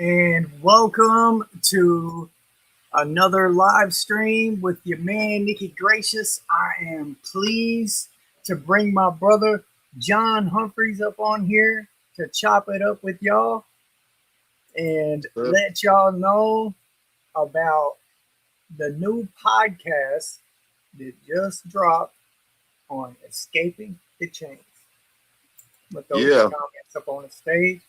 and welcome to another live stream with your man Nikki Gracious. I am pleased to bring my brother John Humphreys up on here to chop it up with y'all and let y'all know about the new podcast that just dropped on escaping the chains. With those comments up on the stage.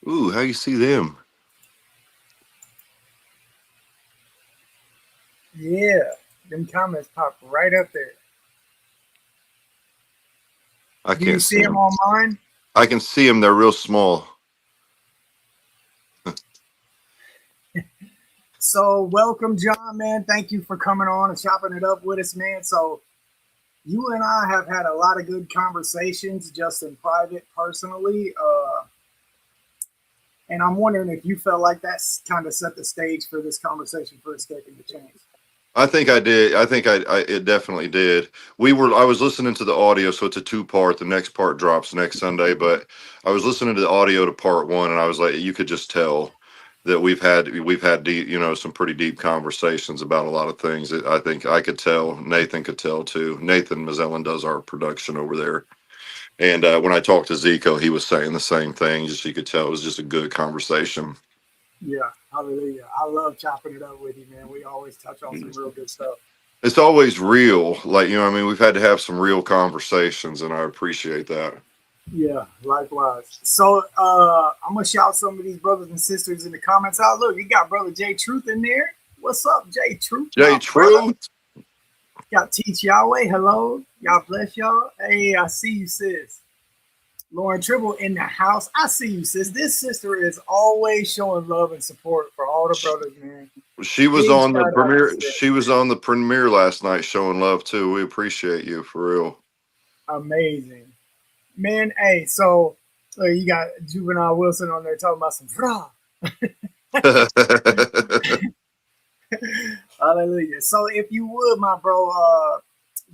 Ooh, how you see them? Yeah, them comments pop right up there. I Do can't you see them on mine? I can see them. They're real small. So welcome, John, man. Thank you for coming on and chopping it up with us, man. So you and I have had a lot of good conversations just in private, personally. And I'm wondering if you felt like that's kind of set the stage for this conversation for Escaping the Chains. I think I did. I think it definitely did. I was listening to the audio, so it's a two-part. The next part drops next Sunday, but I was listening to the audio to part one, and I was like, you could just tell that we've had deep, some pretty deep conversations about a lot of things. I think I could tell. Nathan could tell too. Nathan Mazellan does our production over there. And when I talked to Zico, he was saying the same thing. Just you could tell it was just a good conversation. Yeah, hallelujah. I love chopping it up with you, man. We always touch on some real good stuff. It's always real. Like, we've had to have some real conversations, and I appreciate that. Yeah, likewise. So I'm going to shout some of these brothers and sisters in the comments out. Look, you got brother Jay Truth in there. What's up, Jay Truth? Jay Truth? Got Teach Yahweh. Hello. God bless y'all. Hey, I see you, sis. Lauren Tribble in the house. I see you, sis. This sister is always showing love and support for all the brothers, man. She was on the premiere. She was on the premiere last night showing love too. We appreciate you for real. Amazing. Man, hey, so you got Juvenile Wilson on there talking about some fra. Hallelujah. So if you would, my bro,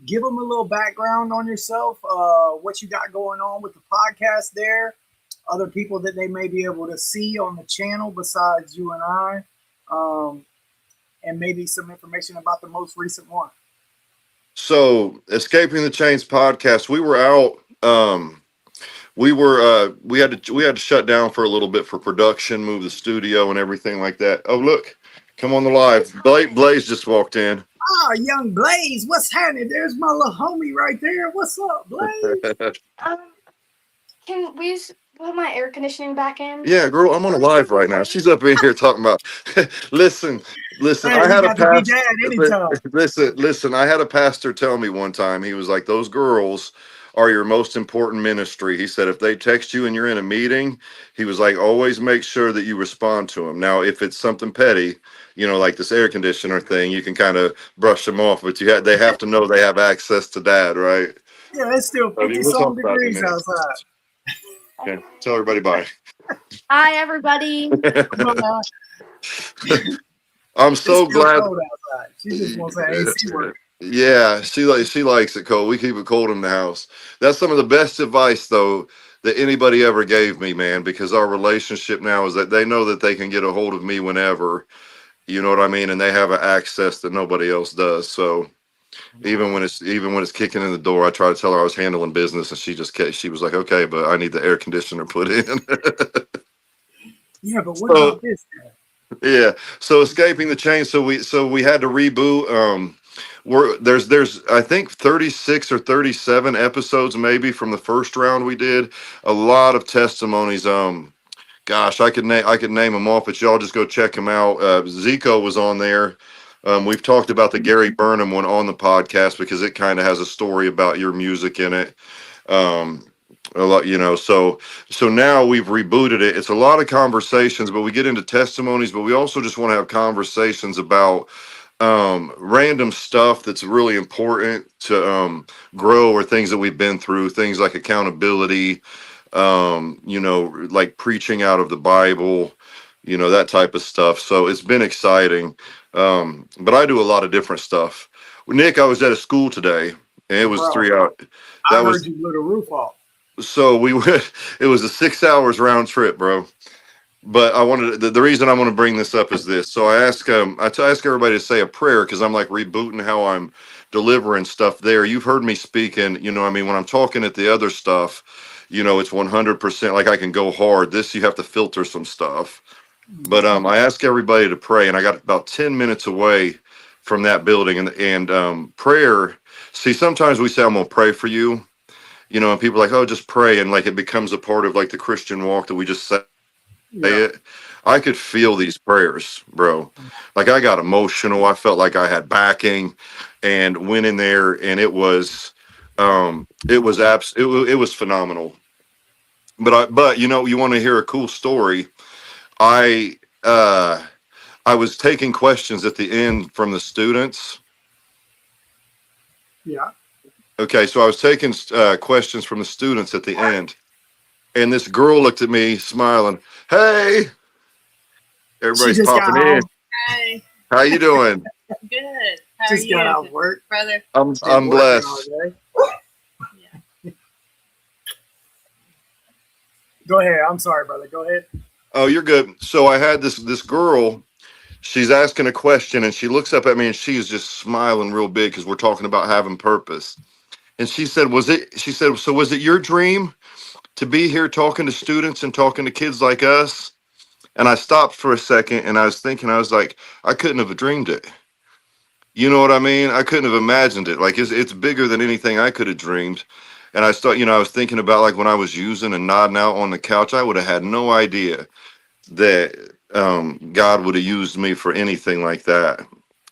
give them a little background on yourself, what you got going on with the podcast there, other people that they may be able to see on the channel besides you and I, and maybe some information about the most recent one. So Escaping the Chains podcast, we were out. We had to shut down for a little bit for production, move the studio and everything like that. Oh, look, come on the live. Blaze just walked in. Ah, young Blaze, what's happening? There's my little homie right there. What's up, Blaze? Can we put my air conditioning back in? Yeah, girl, I'm on a live right now. She's up in here talking about. Listen. Hey, I had a pastor. Listen. I had a pastor tell me one time. He was like, "Those girls are your most important ministry." He said, "If they text you and you're in a meeting," he was like, "always make sure that you respond to them." Now, if it's something petty, like this air conditioner thing, you can kind of brush them off, but they have to know they have access to Dad, right? Yeah, it's still 50-some degrees outside. Okay, tell everybody bye. Hi, everybody. I'm so glad. Cold outside. She just wants that AC work. Yeah, she likes it cold. We keep it cold in the house. That's some of the best advice, though, that anybody ever gave me, man, because our relationship now is that they know that they can get a hold of me whenever, you know what I mean, and they have an access that nobody else does. So even when it's kicking in the door, I try to tell her I was handling business, and she was like, "Okay, but I need the air conditioner put in." Yeah, but what about this? Yeah, so Escaping the Chains. So we had to reboot. There's I think 36 or 37 episodes maybe from the first round we did. A lot of testimonies. Gosh, I could name them off, but y'all just go check them out. Zico was on there. We've talked about the Gary Burnham one on the podcast because it kind of has a story about your music in it. A lot, so now we've rebooted it. It's a lot of conversations, but we get into testimonies, but we also just want to have conversations about random stuff that's really important to grow, or things that we've been through, things like accountability, like preaching out of the Bible, that type of stuff. So it's been exciting. But I do a lot of different stuff. Nick, I was at a school today, and it was 3 hours. I heard you blew the roof off. So it was a 6 hours round trip, bro. but I wanted the reason I want to bring this up is this. So I ask everybody to say a prayer because I'm like rebooting how I'm delivering stuff there. You've heard me speaking, you know, I mean, when I'm talking at the other stuff, you know, it's 100% like I can go hard. This you have to filter some stuff. But Mhm. I ask everybody to pray, and I got about 10 minutes away from that building, and prayer. See, sometimes we say I'm gonna pray for you, you know, and people are like, oh, just pray, and like it becomes a part of like the Christian walk that we just say Yeah. it. I could feel these prayers, bro. Like I got emotional. I felt like I had backing, and went in there, and it was phenomenal. But you know, you want to hear a cool story? I uh I was taking questions at the end from the students. Yeah. Okay, so I was taking questions from the students at the end, and this girl looked at me smiling. Hey, She everybody's just got popping in. home. Hi, How you doing? good. How are Just got you, out of work. brother? Been I'm working all blessed. day. Yeah. Go ahead. I'm sorry, brother. Go ahead. Oh, you're good. So I had this girl. She's asking a question, and she looks up at me, and she is just smiling real big because we're talking about having purpose. And she said, "Was it?" She said, "So was it your dream to be here talking to students and talking to kids like us?" And I stopped for a second, and I was thinking, I was like, I couldn't have dreamed it. You know what I mean? I couldn't have imagined it. Like it's bigger than anything I could have dreamed. And I was thinking about like when I was using and nodding out on the couch, I would have had no idea that God would have used me for anything like that.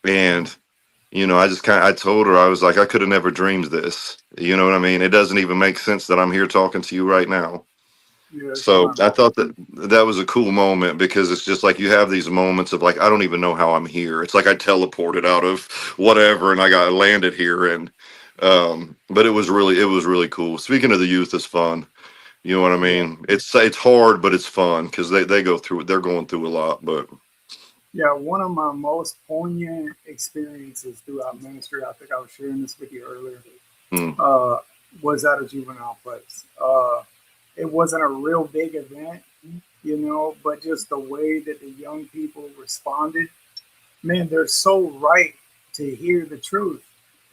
And you know, I told her I was like, I could have never dreamed this. You know what I mean? It doesn't even make sense that I'm here talking to you right now. Yeah, it's So fine. I thought that was a cool moment because it's just like you have these moments of like I don't even know how I'm here. It's like I teleported out of whatever and I got landed here and but it was really cool. Speaking of the youth is fun. You know what I Yeah. mean? It's hard but it's fun because they go through it. They're going through a lot, but Yeah. One of my most poignant experiences throughout ministry, I think I was sharing this with you earlier, mm, uh, was at a juvenile place. It wasn't a real big event, you know, but just the way that the young people responded, man, they're so right to hear the truth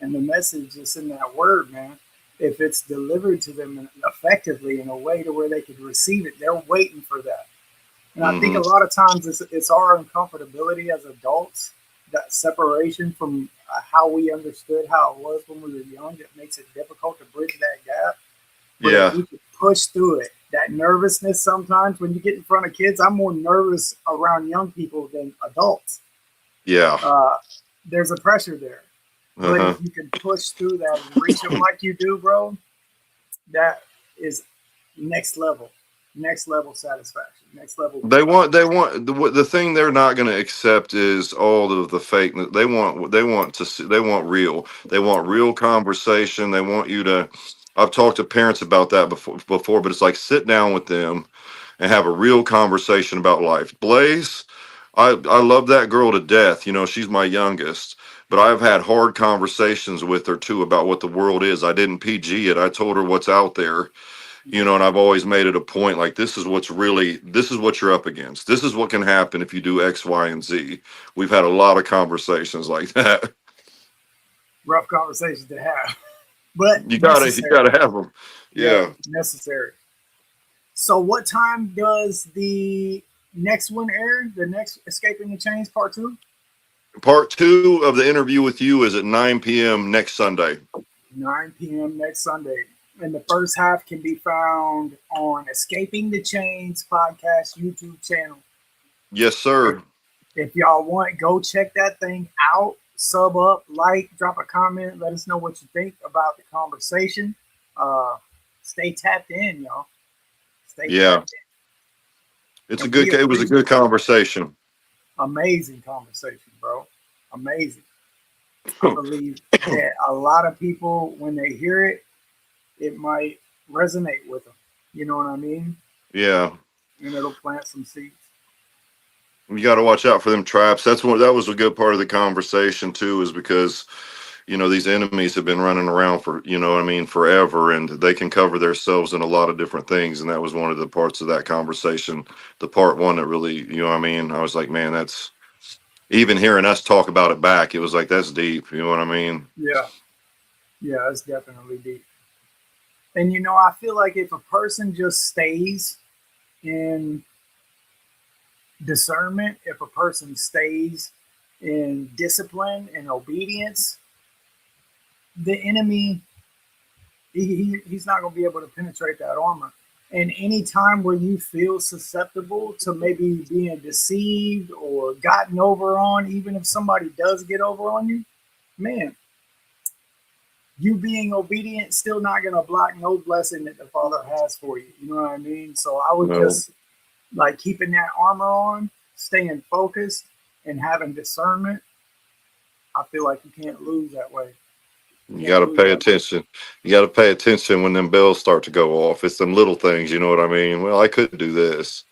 and the message that's in that word, man. If it's delivered to them effectively in a way to where they could receive it, they're waiting for that. And I think a hmm lot of times it's our uncomfortability as adults, that separation from how we understood how it was when we were young, that makes it difficult to bridge that gap. But if yeah, we could push through it, that nervousness sometimes when you get in front of kids, I'm more nervous around young people than adults. yeah, Uh, there's a pressure there. But uh-huh. if you can push through that and reach them like you do, bro, that is next level, next level satisfaction, next level peace. They want the thing they're not going to accept is all of the fake. They want to see, they want real conversation. They want you to. I've talked to parents about that before, but it's like sit down with them and have a real conversation about life. Blaze, I love that girl to death. You know, she's my youngest, but I've had hard conversations with her too about what the world is. I didn't PG it. I told her what's out there, you know, and I've always made it a point like this is what you're up against. This is what can happen if you do X, Y, and Z. We've had a lot of conversations like that. Rough conversations to have, but You necessary. gotta have them. Yeah, Yeah. necessary. So, what time does the next one air? The next Escaping the Chains Part 2? Part two of the interview with you is at 9 p.m. next Sunday. 9 p.m. next Sunday. And the first half can be found on Escaping the Chains podcast YouTube channel. Yes, If, sir. if y'all want, go check that thing out. Sub up, like, drop a comment. Let us know what you think about the conversation. Uh, stay tapped in, y'all. Stay Yeah. tapped It's in. a And we good. It was a good appreciate conversation. amazing conversation, bro. Amazing. I believe that a lot of people, when they hear it, it might resonate with them. You know what I mean? Yeah. And it'll plant some seeds. You got to watch out for them traps. That was a good part of the conversation too, is because you know, these enemies have been running around for, you know what I mean, forever, and they can cover themselves in a lot of different things. And that was one of the parts of that conversation, the part one that really, you know what I mean? I was like, man, that's, even hearing us talk about it back, it was like, that's deep. You know what I mean? Yeah. Yeah, it's definitely deep. And you know, I feel like if a person just stays in discernment, if a person stays in discipline and obedience, the enemy, he's not going to be able to penetrate that armor. And any time where you feel susceptible to maybe being deceived or gotten over on, even if somebody does get over on you, man, you being obedient still not going to block no blessing that the Father has for you. You know what I mean? So I would No. just like keeping that armor on, staying focused, and having discernment. I feel like you can't lose that way. You got to pay attention. You got to pay attention when them bells start to go off. It's them little things, you know what I mean? Well, I could do this,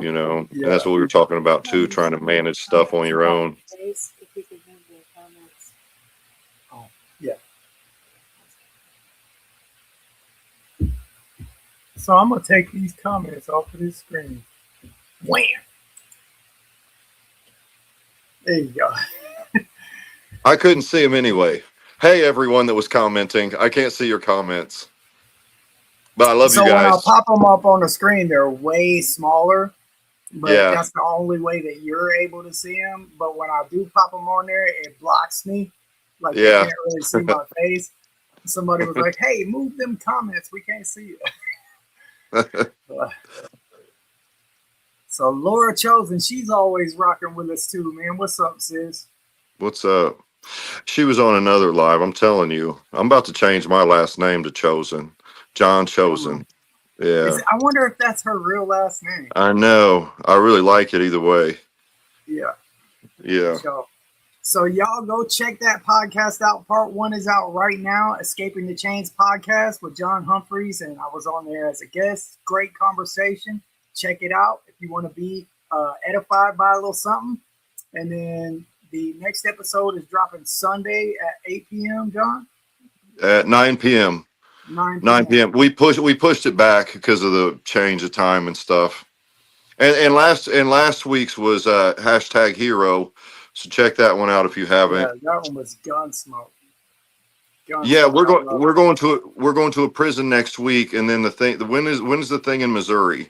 you know, and that's what we were talking about too, trying to manage stuff on your own. If we could move the comments. Oh, yeah. So I'm gonna take these comments off of this screen. Wham! There you go. I couldn't see them anyway. Hey, everyone that was commenting, I can't see your comments, but I love you So when I guys. pop them up on the screen, they're way smaller. But Yeah. that's the only way that you're able to see them. But when I do pop them on there, it blocks me. Like you Yeah. can't really see my face. Somebody was like, "Hey, move them comments. We can't see it." So Laura Chosen, she's always rocking with us too, man. What's up, sis? What's up? She was on another live. I'm telling you, I'm about to change my last name to Chosen. John Chosen. Yeah. I wonder if that's her real last name. I know. I really like it either way. Yeah. Yeah. So y'all go check that podcast out. Part 1 is out right now. Escaping the Chains podcast with John Humphreys, and I was on there as a guest. Great conversation. Check it out if you want to be edified by a little something. And then the next episode is dropping Sunday at 8 p.m. John. At 9 p.m. 9 p.m. We pushed it back because of the change of time and stuff. And last week's was hashtag hero. So check that one out if you haven't. Yeah, that one was Gunsmoke. Yeah, we're going to a prison next week, and then when is the thing in Missouri?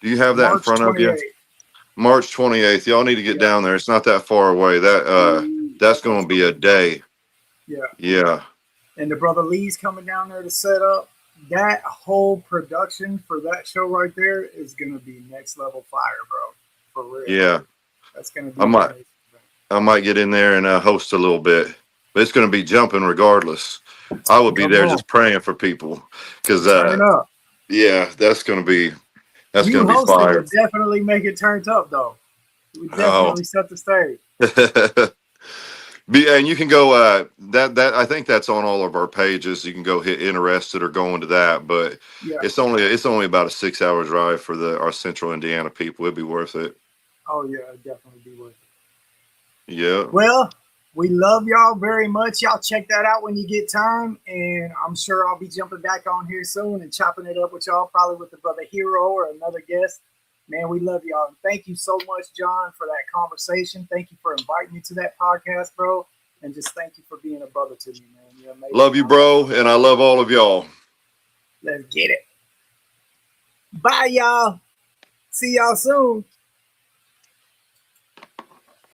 Do you have that March in front 28th. of you? March 28th. Y'all need to get down there. It's not that far away. That's going to be a day. Yeah. Yeah. And the brother Lee's coming down there to set up. That whole production for that show right there is gonna be next level fire, bro. For real. Yeah. That's gonna be I might get in there and host a little bit, but it's gonna be jumping regardless. I would be there just praying for people because yeah, that's gonna be fire. Would definitely make it turned up though. We definitely set the stage. And you can go that I think that's on all of our pages. You can go hit interested or go into that, but it's only about a 6-hour drive for our central Indiana people. It'd be worth it. Oh yeah, it'd definitely be worth it. Yeah. Well, we love y'all very much. Y'all check that out when you get time, and I'm sure I'll be jumping back on here soon and chopping it up with y'all, probably with the brother Hero or another guest. Man, we love y'all. And thank you so much, John, for that conversation. Thank you for inviting me to that podcast, bro. And just thank you for being a brother to me, man. You're amazing. Love you, bro. And I love all of y'all. Let's get it. Bye, y'all. See y'all soon.